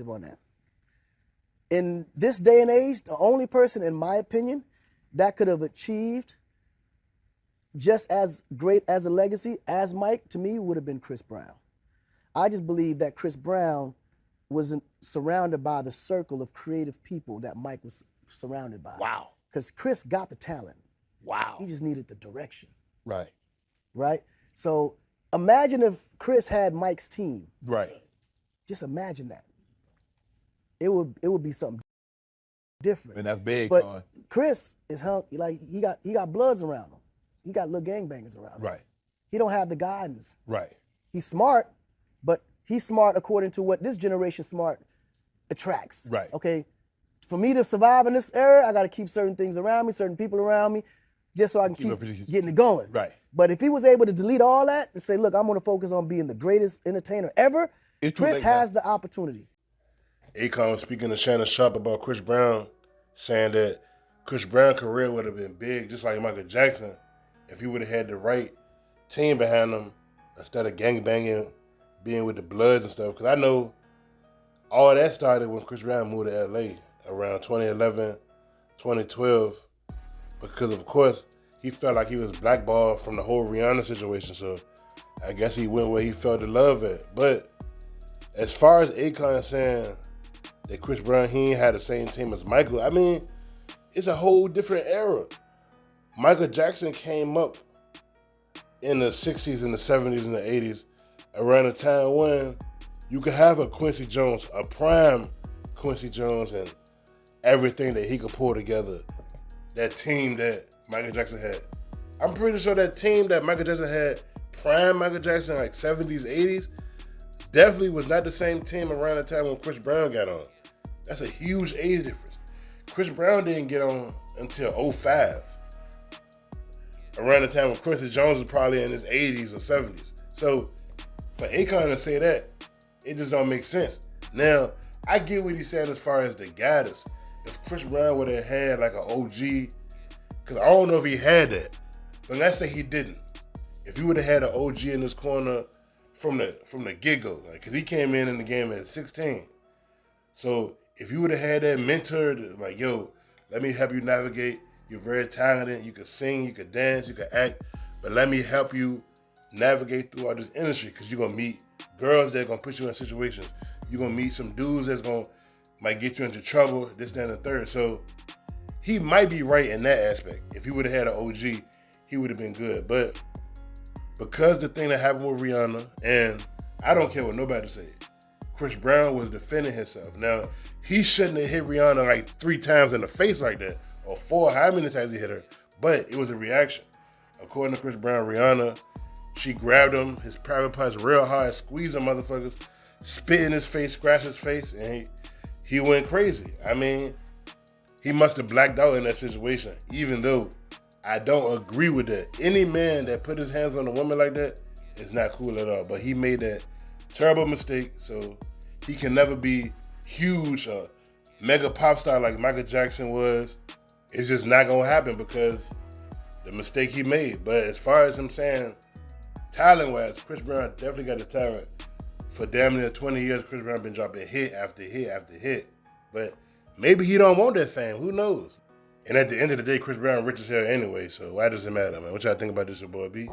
perspective on that. In this day and age, the only person, in my opinion, that could have achieved just as great as a legacy as Mike, to me, would have been Chris Brown. I just believe that Chris Brown was surrounded by the circle of creative people that Mike was surrounded by. Wow. Because Chris got the talent. Wow. He just needed the direction. Right. Right? So imagine if Chris had Mike's team. Right. Just imagine that. It would be something different. And that's big, but Con. Chris is like he got bloods around him. He got little gangbangers around him. Right. He don't have the guidance. Right. He's smart, but he's smart according to what this generation smart attracts. Right. Okay. For me to survive in this era, I got to keep certain things around me, certain people around me, just so I can keep getting it going. Right. But if he was able to delete all that and say, look, I'm going to focus on being the greatest entertainer ever, Chris has the opportunity. Akon was speaking to Shannon Sharp about Chris Brown, saying that Chris Brown's career would have been big, just like Michael Jackson, if he would have had the right team behind him instead of gangbanging, being with the Bloods and stuff. Because I know all that started when Chris Brown moved to LA around 2011, 2012, because of course he felt like he was blackballed from the whole Rihanna situation. So I guess he went where he felt the love at. But as far as Akon saying that Chris Brown, he ain't had the same team as Michael, I mean, it's a whole different era. Michael Jackson came up in the 60s and the 70s and the 80s around a time when you could have a Quincy Jones, a prime Quincy Jones, and everything that he could pull together, that team that Michael Jackson had. I'm pretty sure that team that Michael Jackson had, prime Michael Jackson, like 70s, 80s, definitely was not the same team around the time when Chris Brown got on. That's a huge age difference. Chris Brown didn't get on until 05. Around the time when Quincy Jones was probably in his 80s or 70s. So for Akon to say that, it just don't make sense. Now, I get what he said as far as the guidance. If Chris Brown would have had like an OG, because I don't know if he had that, but let's say he didn't. If he would have had an OG in his corner from the get-go, because he came in the game at 16. So if you would have had that mentor, like, yo, let me help you navigate. You're very talented. You can sing, you can dance, you can act, but let me help you navigate throughout this industry, because you're going to meet girls that are going to put you in situations. You're going to meet some dudes that's might get you into trouble, this, that, and the third. So he might be right in that aspect. If he would have had an OG, he would have been good. But because the thing that happened with Rihanna, and I don't care what nobody say, Chris Brown was defending himself. Now, he shouldn't have hit Rihanna like 3 times in the face like that, or 4, how many times he hit her, but it was a reaction. According to Chris Brown, Rihanna, she grabbed him, his private parts real hard, squeezed the motherfuckers, spit in his face, scratched his face, and he went crazy. I mean, he must have blacked out in that situation, even though I don't agree with that. Any man that put his hands on a woman like that is not cool at all, but he made that terrible mistake, so he can never be huge, mega pop star like Michael Jackson was. It's just not gonna happen because the mistake he made. But as far as him saying talent-wise, Chris Brown definitely got the talent. For damn near 20 years, Chris Brown been dropping hit after hit after hit. But maybe he don't want that fame. Who knows? And at the end of the day, Chris Brown rich as hell anyway, so why does it matter, man? What y'all think about this, your boy B?